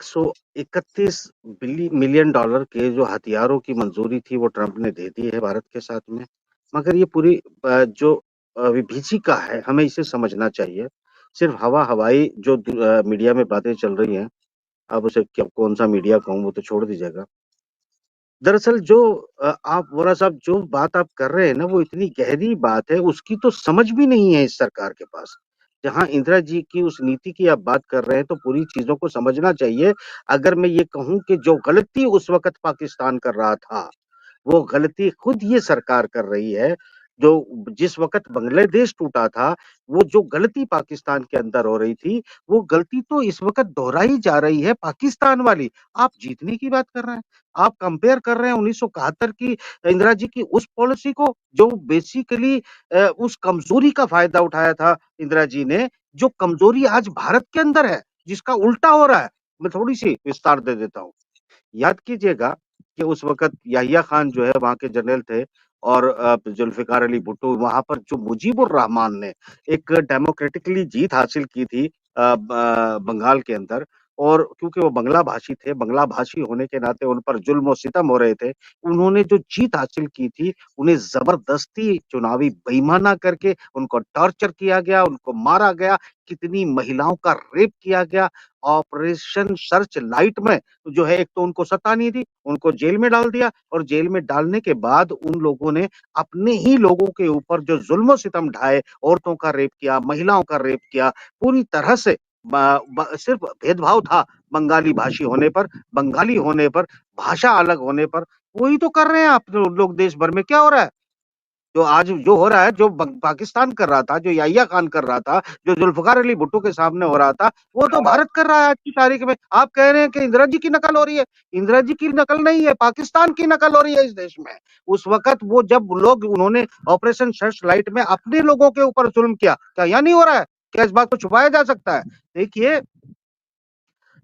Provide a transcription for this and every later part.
131 million dollar के जो हथियारों की मंजूरी थी वो ट्रंप ने दे दी है भारत के साथ में। मगर ये पूरी जो विभीषिका है हमें इसे समझना चाहिए। सिर्फ हवाई जो मीडिया में बातें चल रही हैं, अब उसे क्या कौन सा मीडिया कहूँ वो तो छोड़ दीजिएगा। दरअसल जो आप वोरा साहब जो बात आप कर रहे हैं ना वो इतनी गहरी बात है, उसकी तो समझ भी नहीं है इस सरकार के पास। जहाँ इंदिरा जी की उस नीति की आप बात कर रहे हैं तो पूरी चीज़ों को समझना चाहिए। अगर मैं ये कहूँ कि जो गलती उस वक़्त पाकिस्तान कर रहा था, वो गलती खुद ये सरकार कर रही है। जो जिस वक़्त बांग्लादेश टूटा था, वो जो गलती पाकिस्तान के अंदर हो रही थी, वो गलती तो इस वक़्त दोहराई जा रही है पाकिस्तान वाली। आप जीतने की बात कर रहे हैं। आप कंपेयर कर रहे हैं 1971 की इंदिरा जी की उस पॉलिसी को, जो बेसिकली उस कमज़ोरी का फ़ायदा उठाया था इंदिरा जी ने, जो कमज़ोरी आज भारत के अंदर है, जिसका उल्टा हो रहा है। मैं थोड़ी-सी विस्तार दे देता हूँ। याद कीजिएगा कि उस वक़्त याहिया खान जो है वहाँ के जनरल थे और जुल्फ़िकार अली भुट्टो, वहाँ पर जो मुजीबुर रहमान ने एक डेमोक्रेटिकली जीत हासिल की थी बंगाल के अंदर, और क्योंकि वो बंगला भाषी थे, बंगला भाषी होने के नाते उन पर ज़ुल्म और सितम हो रहे थे। उन्होंने जो जीत हासिल की थी, उन्हें ज़बरदस्ती चुनावी बेईमाना करके उनको टॉर्चर किया गया, उनको मारा गया, कितनी महिलाओं का रेप किया गया। ऑपरेशन सर्च लाइट में जो है, एक तो उनको सत्ता नहीं दी, उनको जेल में डाल दिया, और जेल में डालने के बाद उन लोगों ने अपने ही लोगों के ऊपर जो जुल्म-सितम ढाए, औरतों का रेप किया, महिलाओं का रेप किया, पूरी तरह से ब ब सिर्फ भेदभाव था बंगाली भाषी होने पर, बंगाली होने पर, भाषा अलग होने पर। वही तो कर रहे हैं आप लोग देश भर में। क्या हो रहा है? जो आज जो हो रहा है, जो पाकिस्तान कर रहा था, जो याहिया खान कर रहा था, जो जुल्फ़िकार अली भुट्टो के सामने हो रहा था, वो तो भारत कर रहा है आज की तारीख में। आप कह रहे हैं कि इंदिरा जी की नकल हो रही है। इंदिरा जी की नकल नहीं है, पाकिस्तान की नकल हो रही है इस देश में। उस वक़्त वो जब लोग उन्होंने ऑपरेशन सर्च लाइट में अपने लोगों के ऊपर जुल्म किया, क्या यहाँ नहीं हो रहा है? क्या इस बात को छुपाया जा सकता है? देखिए,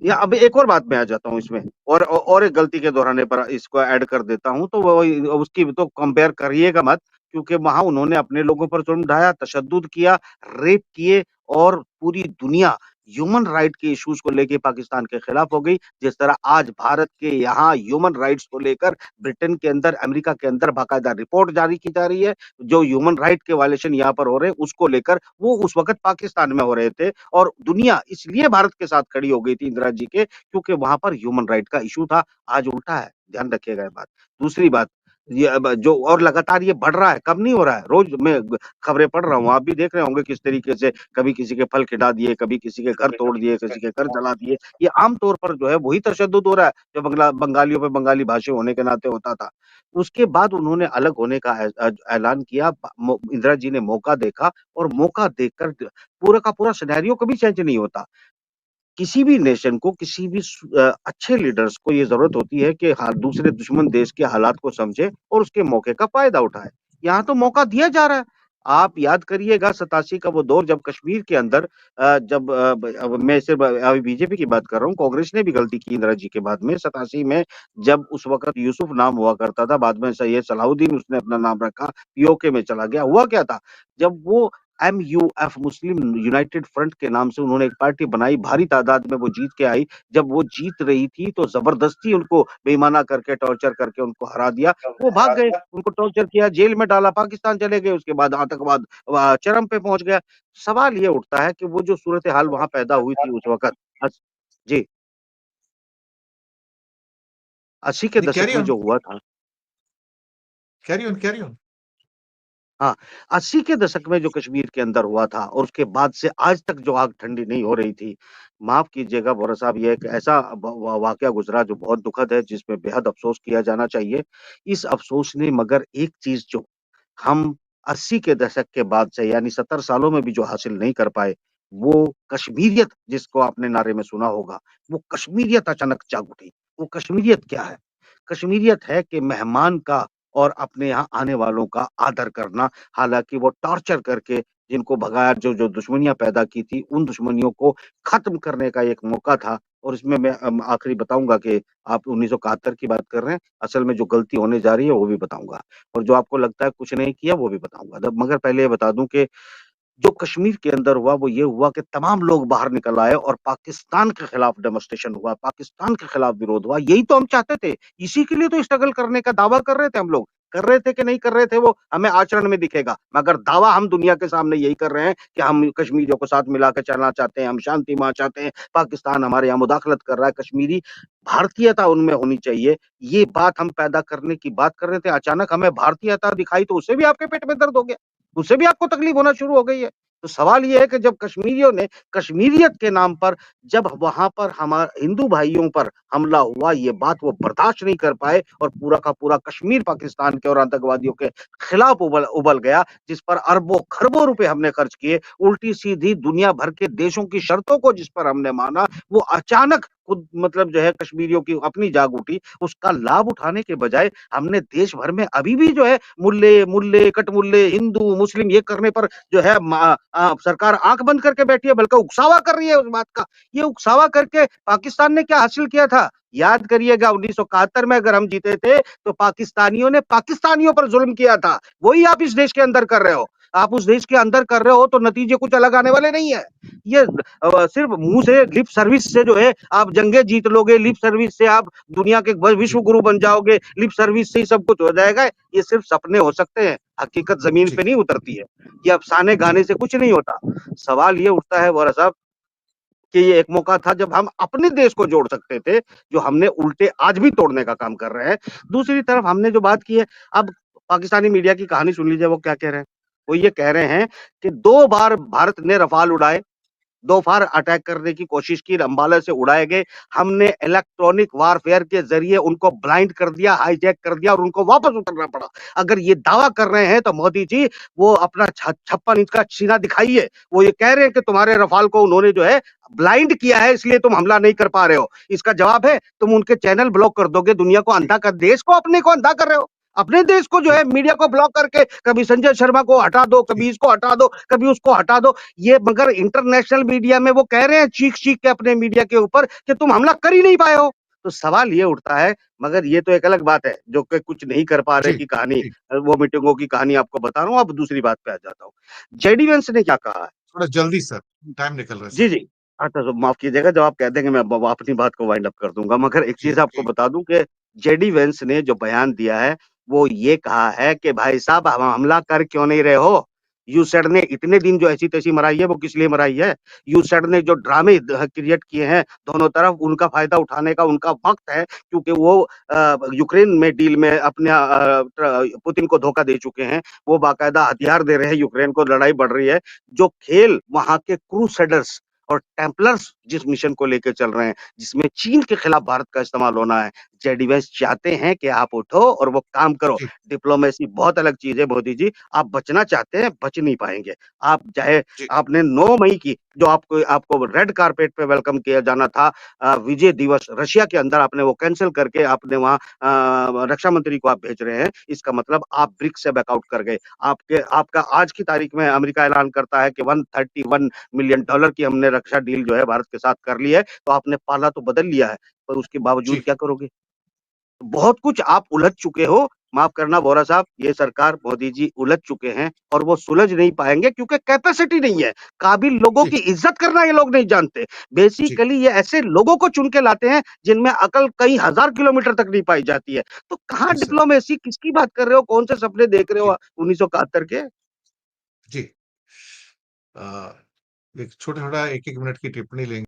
या अब एक और बात में आ जाता हूँ इसमें, और एक गलती के दोहराने पर इसको ऐड कर देता हूँ, तो वो उसकी तो कंपेयर करिएगा मत, क्योंकि वहाँ उन्होंने अपने लोगों पर जुल्म ढाया, तशद्दुद किया, रेप किए, और पूरी दुनिया ह्यूमन राइट के इश्यूज को लेके पाकिस्तान के खिलाफ हो गई। जिस तरह आज भारत के यहाँ ह्यूमन राइट्स को लेकर ब्रिटेन के अंदर, अमेरिका के अंदर बाकायदा रिपोर्ट जारी की जा रही है, जो ह्यूमन राइट के वायलेशन यहाँ पर हो रहे हैं उसको लेकर, वो उस वक़्त पाकिस्तान में हो रहे थे। और दुनिया इसलिए भारत के साथ खड़ी हो गई थी इंदिरा जी के, क्योंकि वहां पर ह्यूमन राइट का इशू था। आज उल्टा है, ध्यान रखिएगा ये बात। दूसरी बात, ये अब जो और लगातार ये बढ़ रहा है, कब नहीं हो रहा है, रोज मैं खबरें पढ़ रहा हूँ, आप भी देख रहे होंगे किस तरीके से कभी किसी के फल खिला दिए, कभी किसी के घर तोड़ दिए, किसी के घर जला दिए। ये आम तौर पर जो है वही तशद्दुद हो रहा है जो बंगालियों पे, बंगाली भाषी होने के नाते होता था। उसके बाद उन्होंने अलग होने का ऐलान किया। इंदिरा जी ने मौका देखा, और मौका देखकर पूरा का पूरा सिनेरियो कभी चेंज नहीं होता। किसी भी नेशन को, किसी भी अच्छे लीडर्स को ये ज़रूरत होती है कि दूसरे दुश्मन देश के हालात को समझे और उसके मौके का फ़ायदा उठाए। यहाँ तो मौका दिया जा रहा है। आप याद करिएगा 87 का वो दौर, जब कश्मीर के अंदर जब अब मैं सिर्फ अभी बीजेपी की बात कर रहा हूँ, कांग्रेस ने भी गलती की इंदिरा जी के बाद में 87 में, जब उस वक़्त यूसुफ नाम हुआ करता था, बाद में सैयद सलाहुद्दीन उसने अपना नाम रखा, पीओके में चला गया। हुआ क्या था? जब वो एमयूएफ, मुस्लिम यूनाइटेड फ्रंट के नाम से उन्होंने एक पार्टी बनाई, भारी तादाद में वो जीत के आई। जब वो जीत रही थी तो ज़बरदस्ती उनको बेईमाना करके, टॉर्चर करके उनको हरा दिया। वो भाग गए, उनको टॉर्चर किया, जेल में डाला, पाकिस्तान चले गए, उसके बाद आतंकवाद चरम पे पहुँच गया। सवाल ये उठता है कि वो जो सूरत-ए-हाल वहाँ पैदा हुई थी उस वक़्त, अस जी, 80 के जी, दशक कैरी में ऑन, जो हुआ था। Carry on, carry on. हाँ, 80 के दशक में जो कश्मीर के अंदर हुआ था, और उसके बाद से आज तक जो आग ठंडी नहीं हो रही थी, माफ़ कीजिएगा वोरा साहब, ये एक ऐसा वाक़या गुज़रा जो बहुत दुखद है, जिसमें बेहद अफ़सोस किया जाना चाहिए। इस अफ़सोस ने मगर एक चीज़ जो हम 80 के दशक के बाद से, यानी 70 सालों में भी जो हासिल नहीं कर पाए, वो कश्मीरियत, जिसको आपने नारे में सुना होगा, वो कश्मीरियत अचानक जाग उठी। वो कश्मीरियत क्या है? कश्मीरियत है कि मेहमान का और अपने यहाँ आने वालों का आदर करना। हालाँकि वो टॉर्चर करके जिनको भगाया, जो दुश्मनियाँ पैदा की थी, उन दुश्मनियों को ख़त्म करने का एक मौका था। और इसमें मैं आखिरी बताऊँगा कि आप 1971 की बात कर रहे हैं, असल में जो गलती होने जा रही है वो भी बताऊँगा, और जो आपको लगता है कुछ नहीं किया वो भी बताऊँगा। द मगर पहले ये बता दूँ कि जो कश्मीर के अंदर हुआ वो ये हुआ कि तमाम लोग बाहर निकल आए और पाकिस्तान के खिलाफ डेमोन्स्ट्रेशन हुआ, पाकिस्तान के खिलाफ विरोध हुआ। यही तो हम चाहते थे। इसी के लिए तो स्ट्रगल करने का दावा कर रहे थे हम लोग। कर रहे थे कि नहीं कर रहे थे वो हमें आचरण में दिखेगा। मगर दावा हम दुनिया के सामने यही कर रहे हैं कि हम कश्मीरियों को साथ मिला के चलना चाहते हैं, हम शांति वहाँ चाहते हैं। पाकिस्तान हमारे यहाँ मुदाखलत कर रहा है, कश्मीरी भारतीयता उनमें होनी चाहिए। ये बात हम पैदा करने की बात कर रहे थे। अचानक हमें भारतीयता दिखाई तो उससे भी आपके पेट में दर्द हो गया। उससे भी आपको तकलीफ होना शुरू हो गई है। तो सवाल ये है कि जब कश्मीरियों ने कश्मीरियत के नाम पर जब वहाँ पर हिंदू भाइयों पर हमला हुआ, ये बात वो बर्दाश्त नहीं कर पाए और पूरा का पूरा कश्मीर पाकिस्तान के और आतंकवादियों के खिलाफ उबल गया, जिस पर अरबों-खरबों रुपए हमने खर्च किए। उल्टी-सीधी दुनिया भर के देशों की शर्तों को जिस पर हमने माना, वो अचानक खुद मतलब जो है कश्मीरियों की अपनी जाग उठी। उसका लाभ उठाने के बजाय हमने देश भर में अभी भी जो है मुल्ले, कटमुल्ले, हिंदू, मुस्लिम ये करने पर जो है सरकार आंख बंद करके बैठी है, बल्कि उकसावा कर रही है उस बात का। ये उकसावा करके पाकिस्तान ने क्या हासिल किया था? याद करिएगा 1971 में अगर हम जीते थे तो पाकिस्तानियों ने पाकिस्तानियों पर जुल्म किया था। वही आप इस देश के अंदर कर रहे हो। आप उस देश के अंदर कर रहे हो तो नतीजे कुछ अलग आने वाले नहीं है। ये सिर्फ मुंह से लिप सर्विस से जो है आप जंगे जीत लोगे, लिप सर्विस से आप दुनिया के जी, विश्व गुरु बन जाओगे, लिप सर्विस से ही सब कुछ हो जाएगा। ये सिर्फ सपने हो सकते हैं, हकीकत जमीन जी, पे नहीं उतरती है। ये अफसाने जी, गाने से कुछ नहीं होता। सवाल ये उठता है वोरा साहब कि ये एक मौका था जब हम अपने देश को जोड़ सकते थे, जो हमने उल्टे आज भी तोड़ने का काम कर रहे हैं। दूसरी तरफ हमने जो बात की है, अब पाकिस्तानी मीडिया की कहानी सुन लीजिए वो क्या कह रहे हैं। वो ये कह रहे हैं कि 2 बार भारत ने रफाल उड़ाए, 2 बार अटैक करने की कोशिश की, अंबाला से उड़ाए गए। हमने इलेक्ट्रॉनिक वारफेयर के ज़रिए उनको ब्लाइंड कर दिया, हाईजैक कर दिया और उनको वापस उतरना पड़ा। अगर ये दावा कर रहे हैं तो मोदी जी वो अपना 56 इंच का सीना दिखाइए। वो ये कह रहे हैं कि तुम्हारे रफाल को उन्होंने जो है ब्लाइंड किया है इसलिए तुम हमला नहीं कर पा रहे हो। इसका जवाब है तुम उनके चैनल ब्लॉक कर दोगे, दुनिया को जी, अंधा कर देश को अपने को अंधा कर रहे हो। अपने देश को जो जी, है मीडिया को ब्लॉक करके कभी संजय शर्मा को हटा दो, जी, कभी इसको हटा दो, कभी उसको हटा दो। ये मगर इंटरनेशनल मीडिया में वो कह रहे हैं चीख-चीख के अपने मीडिया के ऊपर कि तुम हमला कर ही नहीं पाए हो। तो सवाल ये उठता है मगर ये तो एक अलग बात है जो कि कुछ नहीं कर पा रहे जी, की कहानी जी। वो मीटिंगों की कहानी आपको बता रहा हूँ। अब दूसरी बात पे आ जाता हूँ। जेडी वेंस ने क्या कहा है? थोड़ा जल्दी सर, टाइम निकल रहा है जी, सर। जी। अच्छा तो माफ़ कीजिएगा जब आप कह देंगे मैं ब अपनी बात को वाइंड अप कर दूँगा। मगर एक जी, चीज़ आपको जी, बता दूँ कि जेडी वेंस ने जो बयान दिया है, वो ये कहा है कि भाई साहब हम हमला कर क्यों नहीं रहे हो? यूसैड ने इतने दिन जो ऐसी-तैसी मराई है, वो किस लिए मराई है? यूसैड ने जो ड्रामे क्रिएट किए हैं दोनों तरफ, उनका फ़ायदा उठाने का उनका वक़्त है क्योंकि वो यूक्रेन में डील में अपने पुतिन को धोखा दे चुके हैं। वो बाकायदा हथियार दे रहे हैं यूक्रेन को, लड़ाई बढ़ रही है। जो खेल वहाँ के क्रूसेडर्स और टेम्पलर्स जिस मिशन को लेके चल रहे हैं, जिसमें चीन के खिलाफ भारत का इस्तेमाल होना है, जेडी वेंस चाहते हैं कि आप उठो और वो काम करो। जी, डिप्लोमेसी बहुत अलग चीज़ है मोदी जी, आप बचना चाहते हैं, बच नहीं पाएँगे। आप चाहे जी, आपने 9 मई की जो आपको आपको रेड कारपेट पे वेलकम किया जाना था विजय दिवस रशिया के अंदर आपने वो कैंसल करके आपने वहाँ रक्षा मंत्री को आप भेज रहे हैं, इसका मतलब आप ब्रिक्स से बैकआउट कर गए। आपका आज की तारीख में अमेरिका ऐलान करता है कि 131 मिलियन डॉलर की हमने रक्षा डील जो है भारत के साथ कर ली है, तो आपने पाला तो बदल लिया है, पर उसके बावजूद जी, क्या करोगे? बहुत कुछ आप उलझ चुके हो, माफ़ करना वोरा साहब, ये सरकार मोदी जी उलझ चुके हैं और वो सुलझ नहीं पाएँगे क्योंकि कैपेसिटी नहीं है। काबिल लोगों जी, की इज़्ज़त करना ये लोग नहीं जानते। जी, बेसिकली ये ऐसे लोगों को चुन के लाते हैं जिनमें अकल कई हज़ार किलोमीटर तक नहीं पाई जाती है। तो कहाँ जी सर, डिप्लोमेसी किसकी बात कर रहे हो? कौन से सपने देख रहे जी, हो 1971 के? जी। एक छोटा-छोटा 1-1 मिनट की टिप्पणी लेंगे।